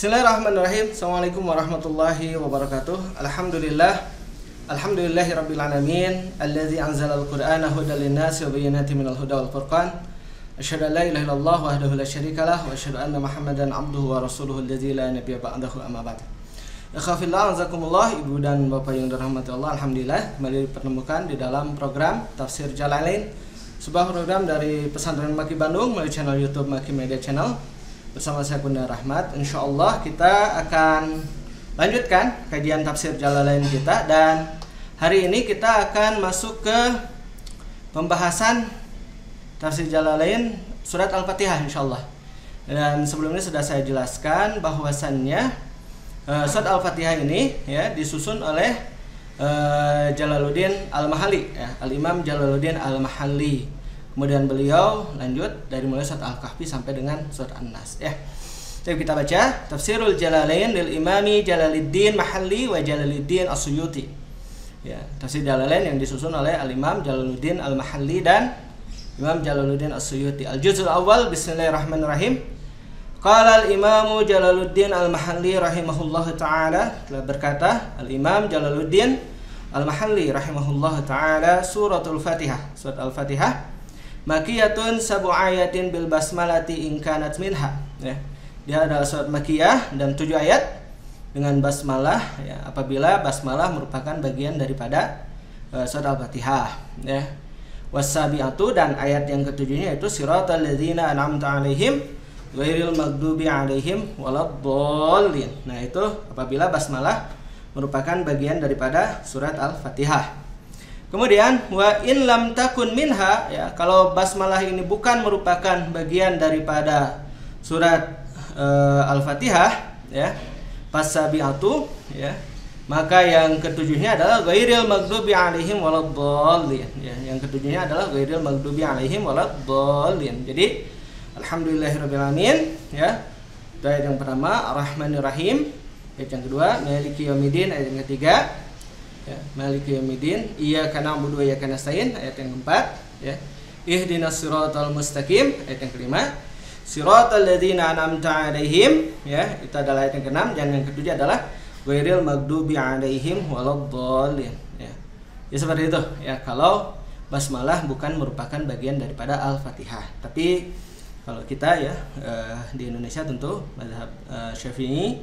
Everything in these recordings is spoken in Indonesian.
Bismillahirrahmanirrahim. Assalamualaikum warahmatullahi wabarakatuh. Alhamdulillahi rabbil alamin. Alladzi anzala al-Qur'ana hudan lin-nasi wa bayyinatin minal huda wal furqan. Asyhadu an la ilaha illallah wahdahu la syarikalah wa asyhadu anna Muhammadan abduhu wa rasuluhu alladzi la nabiyya ba'dahu amma ba'd. Ikhwafillah, azakumullah, ibu dan bapak yang dirahmati Allah. Alhamdulillah kembali dipertemukan di dalam program Tafsir Jalalain, sebuah program dari Pesantren Maki Bandung melalui channel YouTube Maki Media Channel. Bersama saya Bunda Rahmat. InsyaAllah kita akan lanjutkan kajian tafsir Jalalain kita, dan hari ini kita akan masuk ke pembahasan tafsir Jalalain surat Al-Fatihah insyaallah. Dan sebelumnya sudah saya jelaskan bahwasannya surat Al-Fatihah ini ya disusun oleh Jalaluddin Al-Mahalli ya, Al-Imam Jalaluddin Al-Mahalli. Kemudian beliau lanjut dari mulai surat Al-Kahfi sampai dengan surat An-Nas ya. Jadi kita baca Tafsirul Jalalain lil Imami Jalaluddin Mahalli wa Jalaluddin As-Suyuti. Ya, Tafsir Jalalain yang disusun oleh Al-Imam Jalaluddin Al-Mahalli dan Imam Jalaluddin As-Suyuti. Al-Juz'ul Awal, Bismillahirrahmanirrahim. Qala al-Imam Jalaluddin Al-Mahalli rahimahullahu taala, telah berkata Al-Imam Jalaluddin Al-Mahalli rahimahullahu taala, suratul Fatihah, surat Al-Fatihah Makiyatun sabu ayatin bil basmalati in kanat minha ya. Dia adalah surat Makiyah dan 7 ayat dengan basmalah ya, apabila basmalah merupakan bagian daripada surat Al-Fatihah ya. Wasabi'atu, dan ayat yang ketujuhnya itu siratal ladzina an'amta 'alaihim ghairil maghdubi 'alaihim waladdallin. Nah, itu apabila basmalah merupakan bagian daripada surat Al-Fatihah. Kemudian wa in lam takun minha ya, kalau basmalah ini bukan merupakan bagian daripada surat Al-Fatihah ya, fasabi'atu ya, maka yang ketujuhnya adalah ghairil maghdubi 'alaihim waladdallin ya, yang ketujuhnya adalah ghairil maghdubi 'alaihim waladdallin. Jadi alhamdulillahirabbil alamin ya. Itu ayat yang pertama, Ar-Rahmanir Rahim. Ayat yang kedua, Maliki Yaumiddin. Ayat yang ketiga ya, Maliki Yaumiddin, Iyyaka na'budu wa iyyaka nasta'in. Ayat yang keempat ya, Ihdinas siratal mustaqim. Ayat yang kelima, Siratal ladzina an'amta 'alaihim ya, itu adalah ayat yang keenam, dan yang ketujuh adalah ghairil maghdubi 'alaihim waladdallin ya. Ya seperti itu ya, kalau basmalah bukan merupakan bagian daripada Al-Fatihah. Tapi kalau kita ya di Indonesia tentu mazhab Syafi'i,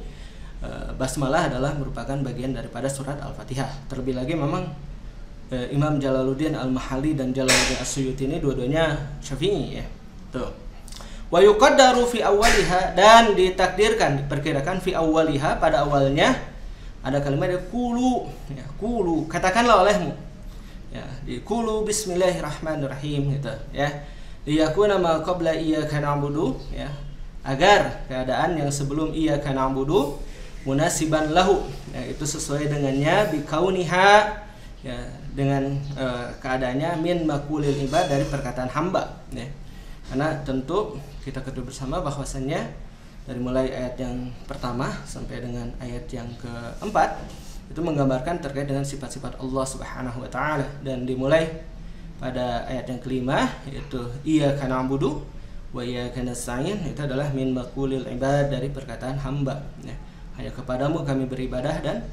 basmalah adalah merupakan bagian daripada surat Al-Fatihah. Terlebih lagi memang Imam Jalaluddin Al-Mahalli dan Jalaluddin As-Suyuti ini dua-duanya Syafi'i ya. Tuh. Wa yuqaddaru fi awwaliha, dan ditakdirkan, diperkirakan fi awwaliha, pada awalnya ada kalimat qulu ya, qulu, katakanlah olehmu ya, di qulu bismillahirrahmanirrahim gitu ya. Liyakuna ma qabla iyyaka na'budu ya, agar keadaan yang sebelum iyyaka na'budu munasiban lahu ya, itu sesuai dengannya, bikauniha ya, dengan keadaannya min makulil ibad, dari perkataan hamba ya. Karena tentu kita ketahui bersama bahwasannya dari mulai ayat yang pertama sampai dengan ayat yang keempat itu menggambarkan terkait dengan sifat-sifat Allah Subhanahu wa taala, dan dimulai pada ayat yang kelima yaitu iyyaka na'budu wa iyyaka nasta'in, itu adalah min makulil ibad, dari perkataan hamba ya. Hanya kepadamu kami beribadah dan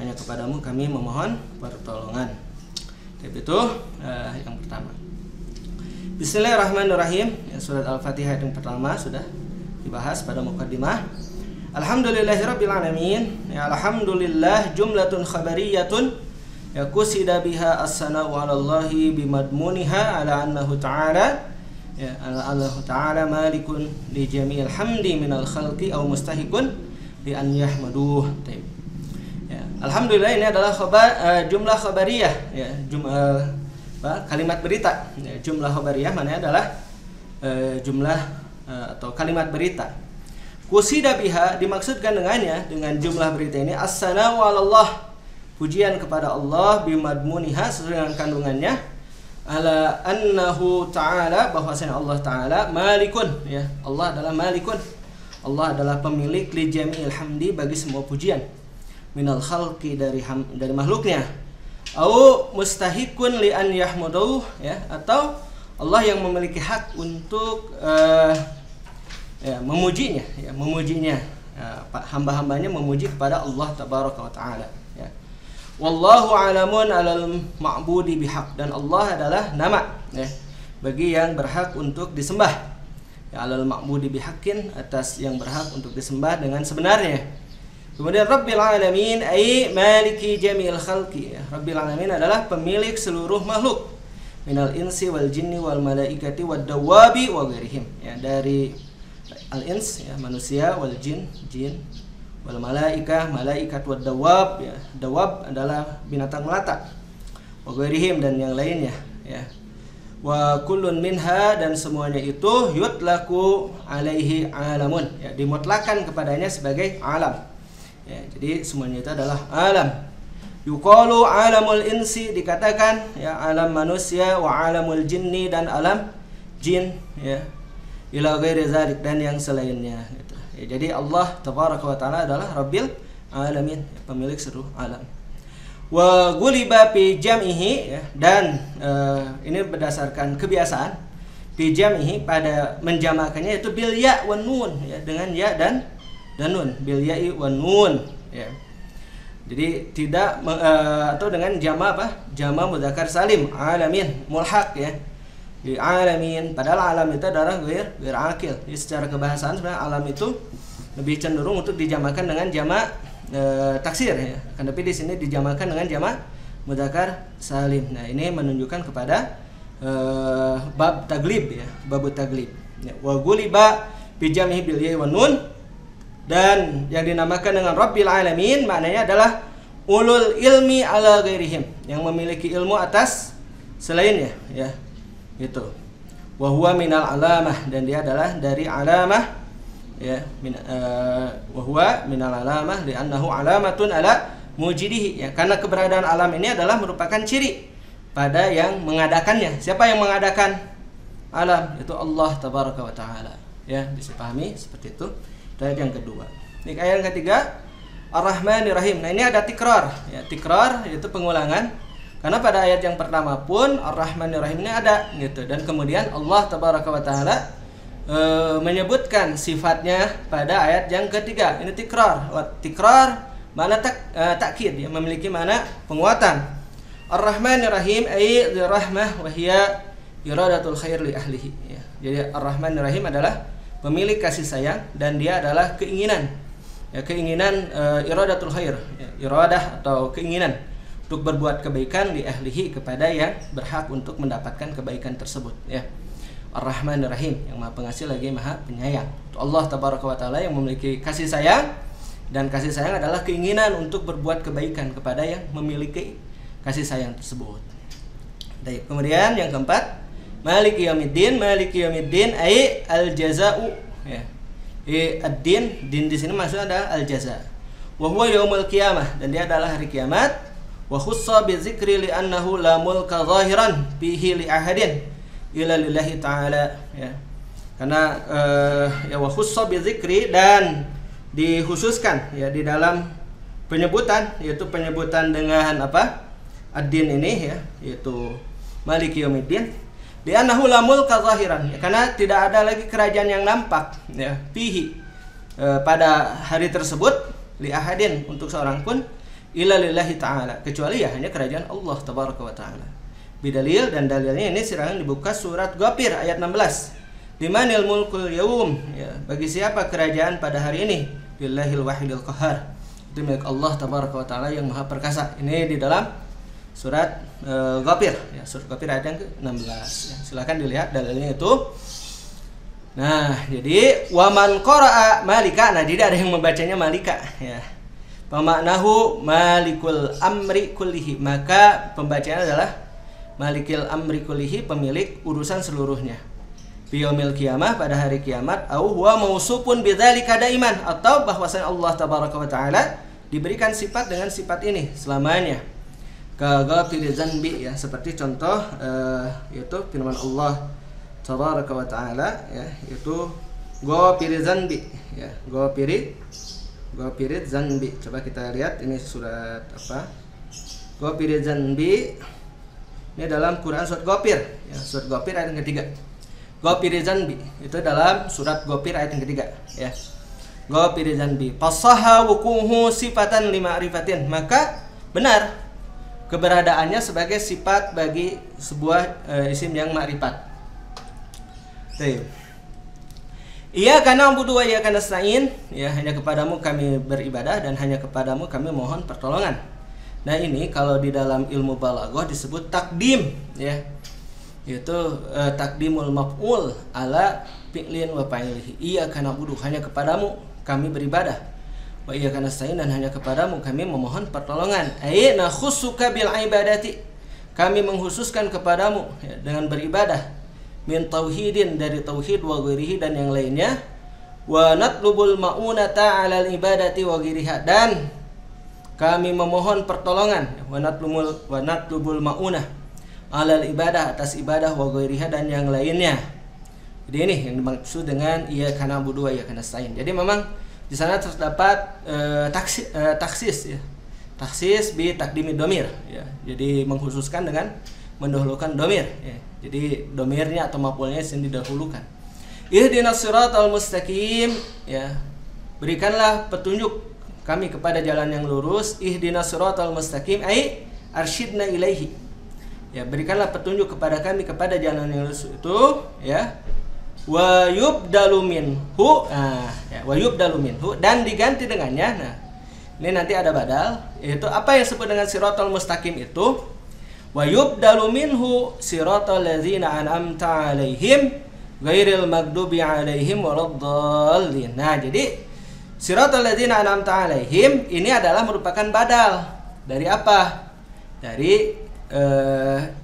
hanya kepadamu kami memohon pertolongan. Itu yang pertama. Bismillahirrahmanirrahim ya, surat Al-Fatihah yang pertama sudah dibahas pada muqaddimah. Alhamdulillahirabbil alamin ya, alhamdulillah jumlatun khabariyatun ya, qusida biha as-sana'u 'ala Allahi bimadmuniha ala annahu ta'ala ya, ala Allahu ta'ala malikun li jami'il hamdi minal khalqi aw mustahiqun li an yahmaduh. Ya, alhamdulillah ini adalah jumlah khabariyah ya, kalimat berita ya, jumlah khabariyah maknanya adalah jumlah atau kalimat berita. Qusida biha, dimaksudkan dengannya, dengan jumlah berita ini, as-sana'u 'ala Allah, pujian kepada Allah, bimadmuniha, sesuai dengan kandungannya, ala annahu ta'ala, bahwasanya Allah ta'ala malikun ya, Allah adalah malikun, Allah adalah pemilik li jami'il hamdi, bagi semua pujian, minal khalqi, dari makhluknya, au mustahikun li an yahmuduh ya, atau Allah yang memiliki hak untuk memujinya hamba-hambanya memuji kepada Allah tabaraka wa taala, ya. Wallahu alamun alal ma'budi bihaq, dan Allah adalah nama, ya, bagi yang berhak untuk disembah. Ya, alal ma'budi bihaqqin, atas yang berhak untuk disembah dengan sebenarnya. Kemudian Rabbil alamin ay maliki jami'il khalqi, ya. Rabbil alamin adalah pemilik seluruh makhluk, minal insi wal jinni wal malaikati wad dawabi wa ghairihim, ya, dari al-ins, ya, manusia, wal jin, jin, wal malaikah, malaikat, wad dawab, ya, dawab adalah binatang melata, wa ghairihim, dan yang lainnya, ya. Wa kullun minha, dan semuanya itu yutlaku alaihi alamun, ya, dimutlakan kepadanya sebagai alam, ya, jadi semuanya itu adalah alam. Yuqalu alamul insi, dikatakan, ya, alam manusia, wa alamul jinni, dan alam jin, ya, ila ghairi zalik, dan yang selainnya, gitu. Ya, jadi Allah tabaraka wa taala adalah Rabbil alamin, ya, pemilik seluruh alam. Wa guliba fi jam'ihi, ya, dan ini berdasarkan kebiasaan, fi jam'ihi, pada menjamakannya itu bil ya wan nun, ya, dengan ya dan nun, bil ya'i wan nun, ya. Jadi tidak atau dengan jama apa? Jama mudzakkar salim, alamin, mulhaq, ya. Di alamin, padahal alam itu adalah ghair akil. Jadi secara kebahasaan sebenarnya alam itu lebih cenderung untuk dijamakan dengan jama taksir, ya. Kan tapi di sini dijamakan dengan jama mudzakkar salim. Nah, ini menunjukkan kepada bab taglib, ya, bab taglib. Ya, wa guliba bi jam'i bil ya wan nun, dan yang dinamakan dengan Rabbil alamin maknanya adalah ulul ilmi ala ghairihim, yang memiliki ilmu atas selainnya, ya. Itu. Wa huwa minal alamah, dan dia adalah dari alamah, ya, wa huwa minal alamah li'annahu alamatun ala mujidihi, ya, karena keberadaan alam ini adalah merupakan ciri pada yang mengadakannya. Siapa yang mengadakan alam? Itu Allah tabaraka wa taala, ya, bisa pahami seperti itu. Ayat yang kedua. Ini ayat yang ketiga, Ar-Rahmanir Rahim. Nah, ini ada tikrar, ya, tikrar yaitu pengulangan. Karena pada ayat yang pertama pun Ar-Rahmanir Rahim ini ada, gitu, dan kemudian Allah tabaraka wa taala menyebutkan sifatnya pada ayat yang ketiga. Ini tikrar. Tikrar makna takkid, ya, memiliki makna penguatan. Ar-Rahmanir Rahim ay rahmah wa hiya iradatul khair li ahlihi, ya. Jadi Ar-Rahmanir Rahim adalah pemilik kasih sayang, dan dia adalah keinginan, ya, keinginan iradatul khair, ya, iradah atau keinginan untuk berbuat kebaikan li ahlihi, kepada yang berhak untuk mendapatkan kebaikan tersebut, ya. Ar-Rahmanir Rahim, yang Maha Pengasih lagi Maha Penyayang. Itu Allah tabaraka wa taala yang memiliki kasih sayang, dan kasih sayang adalah keinginan untuk berbuat kebaikan kepada yang memiliki kasih sayang tersebut. Baik, kemudian yang keempat, Maliki yaumiddin, Maliki yaumiddin ay al-jaza'u, ya. Ad-din, din di sini maksudnya adalah al-jaza'. Wa huwa yaumul qiyamah, dan dia adalah hari kiamat. Wa khussa bi dzikri li annahu la mulka zahiran fihi li ahadin illa lillahi ta'ala, ya. Karena ya, wa khussa bi dzikri, dan dikhususkan, ya, di dalam penyebutan, yaitu penyebutan dengan apa? Ad-din ini, ya, yaitu Maliki yaumiddin. Di annahu la mulka zahiran, ya, karena tidak ada lagi kerajaan yang nampak, ya, fihi, pada hari tersebut, li ahadin, untuk seorang pun, illa lillahi ta'ala, kecuali, ya, hanya kerajaan Allah tabaraka wa ta'ala. Bidalil, dan dalilnya ini silakan dibuka surat Ghafir ayat 16. Limanil mulkul yaum, ya, bagi siapa kerajaan pada hari ini? Lillahil wahidil qahar, itu milik Allah tabaraka wa ta'ala yang maha perkasa. Ini di dalam surat Ghafir, ya, surat Ghafir ayat yang ke-16, ya. Silakan dilihat dalilnya itu. Nah, jadi waman qara'a malika, nah, jadi ada yang membacanya malika, ya. Pamaknahu malikul amri kullihi, maka pembacaan adalah malikil amri kullihi, pemilik urusan seluruhnya. Biyaumil qiyamah, pada hari kiamat. Au huwa mausufun bidzalika daiman, atau bahwasanya Allah tabaraka wa taala diberikan sifat dengan sifat ini selamanya. Kaghafiri dzanbi, ya, seperti contoh yaitu firman Allah tabaraka wa taala, ya, yaitu ghafiri dzanbi, ya, Ghafiri dzanbi. Coba kita lihat ini surat apa? Ghafiri dzanbi. Ini dalam Quran surat Ghafir, ya, surat Ghafir ayat yang ketiga. Ghafiri dzanbi itu dalam surat Ghafir ayat yang ketiga, ya. ghafiri dzanbi. Fasaha wuquhu sifatan lima'rifatin. Maka benar keberadaannya sebagai sifat bagi sebuah isim yang ma'rifat. Baik. Iyyaka na'budu wa iyyaka nasta'in, ya, hanya kepadamu kami beribadah dan hanya kepadamu kami mohon pertolongan. Nah, ini kalau di dalam ilmu balaghah disebut takdim, ya. Yaitu takdimul maf'ul ala fi'lin wa fa'ilihi. Iyyaka na'budu, hanya kepadamu kami beribadah. Wa iyyaka nasta'in, dan hanya kepadamu kami memohon pertolongan. Ai nakhussuka bil ibadati, kami mengkhususkan kepadamu, ya, dengan beribadah. Min tauhidin, dari tauhid, wa ghairihi, dan yang lainnya. Wa natlubul ma'unata 'alal ibadati wa ghairiha, dan kami memohon pertolongan. Wa natlubul ma'unah 'alal ibadah, atas ibadah, wa ghairiha, dan yang lainnya. Jadi ini yang dimaksud dengan iyyaka na'budu wa iyyaka nasta'in. Jadi memang di sana terdapat taksis, ya. Taksis bi takdimi domir, ya. Jadi mengkhususkan dengan mendahulukan domir, ya. Jadi domirnya atau maf'ulnya yang didahulukan. Ihdinas siratal mustaqim, ya. Berikanlah petunjuk kami kepada jalan yang lurus. Ihdinas siratal mustaqim ai arsyidna ilaihi. Ya, berikanlah petunjuk kepada kami kepada jalan yang lurus itu, ya. Wa yubdalu minhu, ya, wa yubdalu minhu, dan diganti dengannya. Nah, ini nanti ada badal, yaitu apa yang disebut dengan siratal mustaqim itu. Wa yubdalu minhu siratal ladzina an'amta 'alaihim ghairil maghdubi 'alaihim waladdallin. Nah, jadi siratal ladzina an'amta 'alaihim ini adalah merupakan badal dari apa? Dari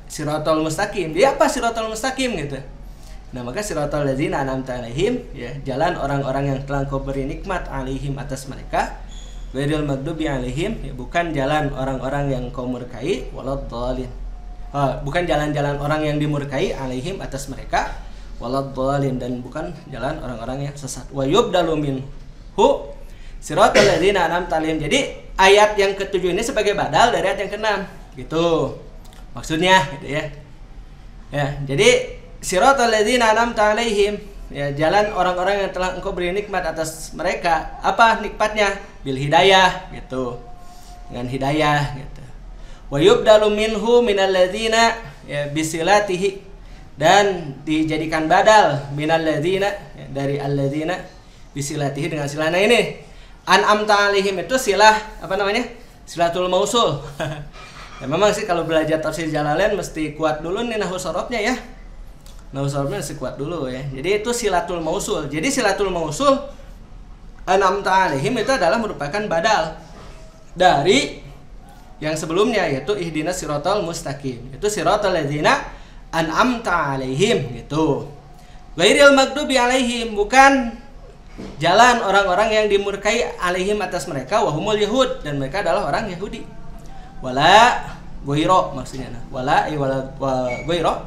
siratal mustaqim. Dia apa siratal mustaqim gitu? Nah, maka siratal ladzina an'amta 'alaihim, ya, jalan orang-orang yang telah Engkau beri nikmat 'alaihim, atas mereka. Ghairil maghdubi 'alaihim, ya, bukan jalan orang-orang yang Kau murkai, waladdallin. Bukan jalan-jalan orang yang dimurkai, 'alaihim, atas mereka, waladdallin, dan bukan jalan orang-orang yang sesat. Wa yubdalu minhu siratal ladzina an'amta 'alaihim. Jadi ayat yang ke-7 ini sebagai badal dari ayat yang ke-6, gitu. Maksudnya gitu, ya. Ya, jadi siratal ladzina an'amta 'alaihim, ya, jalan orang-orang yang telah Engkau beri nikmat atas mereka. Apa nikmatnya? Bil hidayah, gitu. Dengan hidayah, gitu. Wa yubdalu minhu minal ladzina, ya, bisilatihi, dan dijadikan badal minal ladzina, ya, dari alladzina bisilatihi, dengan silah. Nah, ini an'amta 'alaihim itu silah apa namanya? Silatul mausul. Ya, memang sih kalau belajar tafsir Jalalain mesti kuat dulu nih nahwu sharafnya, ya. Nahwu sharafnya mesti kuat dulu, ya. Jadi itu silatul mausul. Jadi silatul mausul an'amta 'alaihim itu adalah merupakan badal dari yang sebelumnya, yaitu ihdinas siratal mustaqim. Itu siratal ladzina an'amta 'alaihim, gitu. Ghairil maghdubi 'alaihim, bukan jalan orang-orang yang dimurkai, 'alaihim, atas mereka, wahumul yahud, dan mereka adalah orang Yahudi. Wala ghairo, maksudnya. Nah, wala ghairo,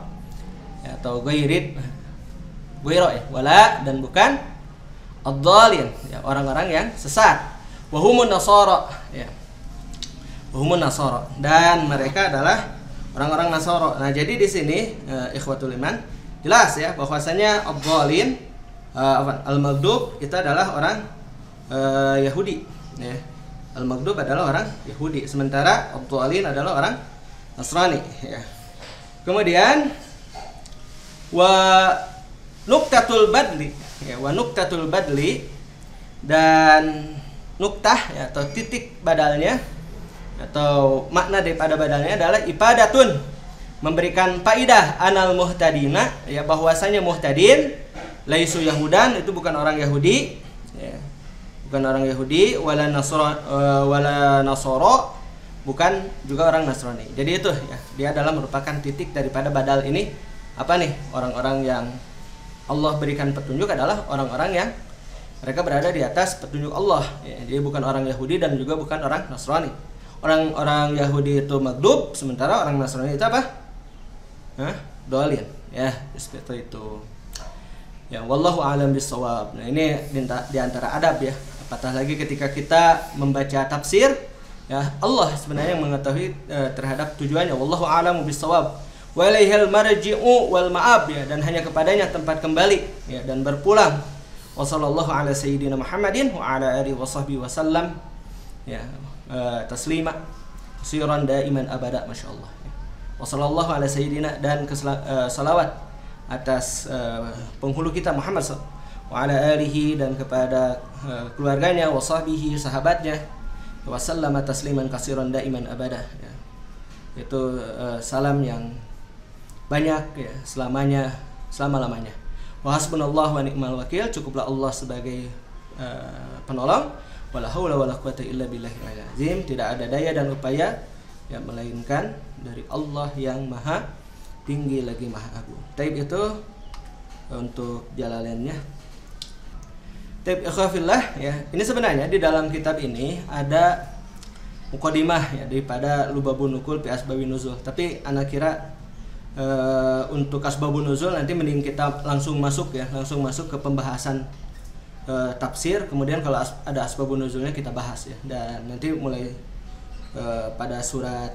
ya, atau ghairid ghairo, ya. Wala, dan bukan ad-dhalin, ya, orang-orang yang sesat. Wahumun nasara, ya. Wahumun nasara, dan mereka adalah orang-orang Nasara. Nah, jadi di sini ikhwatul iman jelas, ya, bahwasanya ad-dhalin, al-maghdub itu adalah orang Yahudi, ya. Al-maghdub adalah orang Yahudi, sementara ad-dhalin adalah orang Nasrani, ya. Kemudian wa nuktatul badli, ya, wa nuktatul badli, dan nuktah, ya, atau titik badalnya atau makna daripada badalnya adalah ifadatun, memberikan faidah, anal muhtadina, ya, bahwasanya muhtadin laisu yahudan, itu bukan orang Yahudi, ya, bukan orang Yahudi, wala nasara, bukan juga orang Nasrani. Jadi itu, ya, dia adalah merupakan titik daripada badal ini. Apa nih? Orang-orang yang Allah berikan petunjuk adalah orang-orang yang mereka berada di atas petunjuk Allah, ya. Jadi bukan orang Yahudi dan juga bukan orang Nasrani. Orang-orang Yahudi itu maghdub, sementara orang Nasrani itu apa? Dhalin, ya, seperti itu. Ya, wallahu a'lam bissawab. Nah, ini di antara adab, ya. Apatah lagi ketika kita membaca tafsir, ya, Allah sebenarnya yang mengetahui terhadap tujuannya. Wallahu a'lamu bissawab. Wa ilaihil marji'u wal ma'ab, ya, dan hanya kepadanya tempat kembali, ya, dan berpulang. Wa sallallahu ala sayyidina Muhammadin wa ala alihi wa sahbihi wasallam. Ya, taslima kasiran daiman abada, masyaallah. Wa sallallahu ala sayyidina, dan salawat atas penghulu kita Muhammad wa ala alihi, dan kepada keluarganya, wa sahbihi, sahabatnya, wa sallama tasliman kasiran daiman abada. Ya. Itu salam yang banyak ya, selama-lamanya. Wa hasbunallahu wa ni'mal wakil, cukuplah Allah sebagai penolong. Wala haula wala quwata illa billahil azim, tidak ada daya dan upaya yang melainkan dari Allah yang maha tinggi lagi maha agung. Taib itu untuk Jalalainnya. Taib ikhwafillah ya. Ini sebenarnya di dalam kitab ini ada mukadimah ya daripada Lubabun Nukul fi Asbabun Nuzul. Tapi anak kira untuk Asbabun Nuzul nanti mending kita langsung masuk ke pembahasan tafsir. Kemudian kalau ada Asbabun Nuzulnya kita bahas ya. Dan nanti mulai pada surat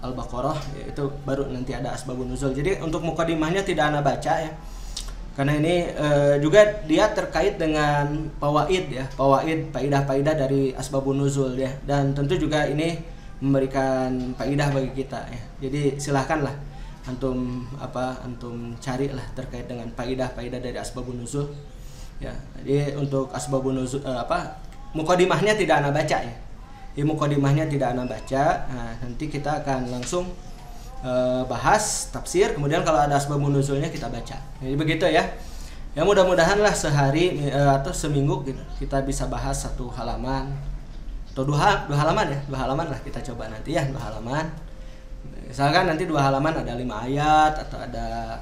Al-Baqarah ya, itu baru nanti ada Asbabun Nuzul. Jadi untuk mukadimahnya tidak ana baca ya. Karena ini juga dia terkait dengan fawaid ya, faidah-faidah dari Asbabun Nuzul ya. Dan tentu juga ini memberikan faidah bagi kita ya. Jadi silahkanlah antum carilah terkait dengan faidah-faidah dari Asbabun Nuzul ya. Jadi untuk Asbabun Nuzul mukadimahnya tidak ana baca ya. Di mukadimahnya tidak ana baca. Nah, nanti kita akan langsung bahas tafsir, kemudian kalau ada Asbabun Nuzulnya kita baca. Jadi begitu ya. Ya mudah-mudahan lah sehari atau seminggu gitu, kita bisa bahas 1 halaman atau 2 halaman ya. 2 halaman lah kita coba nanti ya, 2 halaman. Misalkan nanti 2 halaman ada 5 ayat atau ada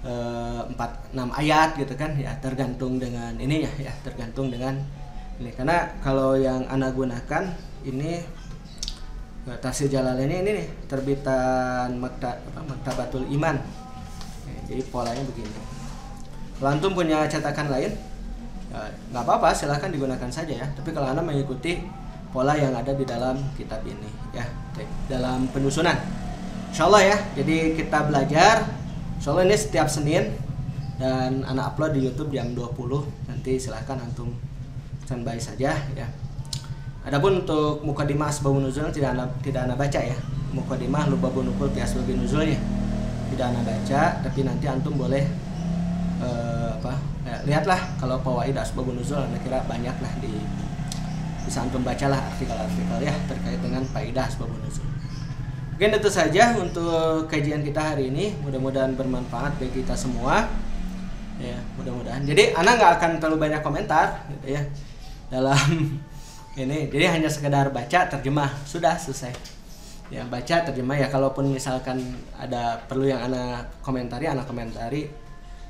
4-6 ayat gitu kan ya, tergantung dengan ininya ya, tergantung dengan ini. Karena kalau yang ana gunakan ini tafsir Jalalain ini nih, terbitan Maktabatul Iman ya, jadi polanya begini. Kalau antum punya cetakan lain ya, nggak apa-apa, silahkan digunakan saja ya. Tapi kalau anda mengikuti pola yang ada di dalam kitab ini ya, dalam penyusunan insyaallah ya. Jadi kita belajar insyaallah ini setiap Senin, dan anak upload di YouTube jam 20. Nanti silahkan antum standby saja ya. Adapun untuk mukadimah Asbabun Nuzul tidak ana baca ya. Mukadimah Lubabun Nukul fi Asbabun Nuzulnya tidak ana baca, tapi nanti antum boleh lihatlah kalau fawaid Asbabun Nuzul, ana kira banyak lah bisa antum bacalah artikel-artikel ya terkait dengan faidah Asbabun Nuzul. Mungkin itu saja untuk kajian kita hari ini. Mudah-mudahan bermanfaat bagi kita semua. Ya, mudah-mudahan. Jadi ana nggak akan terlalu banyak komentar gitu ya dalam ini. Jadi hanya sekedar baca, terjemah, sudah selesai. Ya, baca, terjemah ya. Kalaupun misalkan ada perlu yang ana komentari.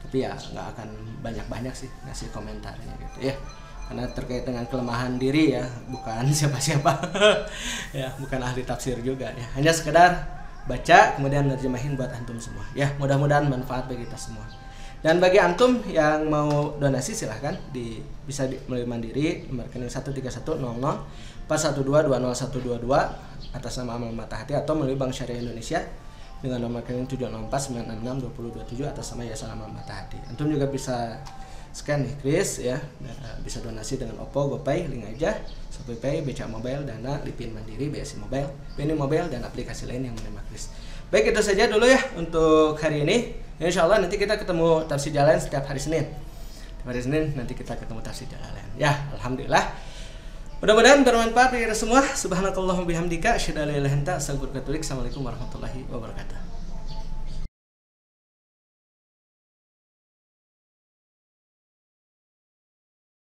Tapi ya nggak akan banyak-banyak sih ngasih komentarnya gitu ya. Karena terkait dengan kelemahan diri ya, bukan siapa-siapa ya, bukan ahli tafsir juga ya, hanya sekedar baca kemudian nerjemahin buat antum semua ya. Mudah-mudahan manfaat bagi kita semua. Dan bagi antum yang mau donasi silahkan bisa melalui Mandiri nomor rekening 1310041220122 atas nama Amal Mata Hati, atau melalui Bank Syariah Indonesia dengan nomor rekening 704966227 atas nama Yayasan Amal Mata Hati. Antum juga bisa scan nih Kris ya, bisa donasi dengan Oppo, GoPay, link aja, ShopeePay, BCA Mobile, Dana, Lipin Mandiri, BSI Mobile, BNI Mobile, dan aplikasi lain yang menerima Kris. Baik, itu saja dulu ya untuk hari ini. Insyaallah nanti kita ketemu tafsir Jalalain setiap hari Senin. Hari Senin nanti kita ketemu tafsir Jalalain. Ya, alhamdulillah. Mudah-mudahan bermanfaat bagi kita semua. Subhanakallahumma bihamdika asyhadu an la ilaha illa anta astaghfiruka wa atubu ilaik. Assalamualaikum warahmatullahi wabarakatuh.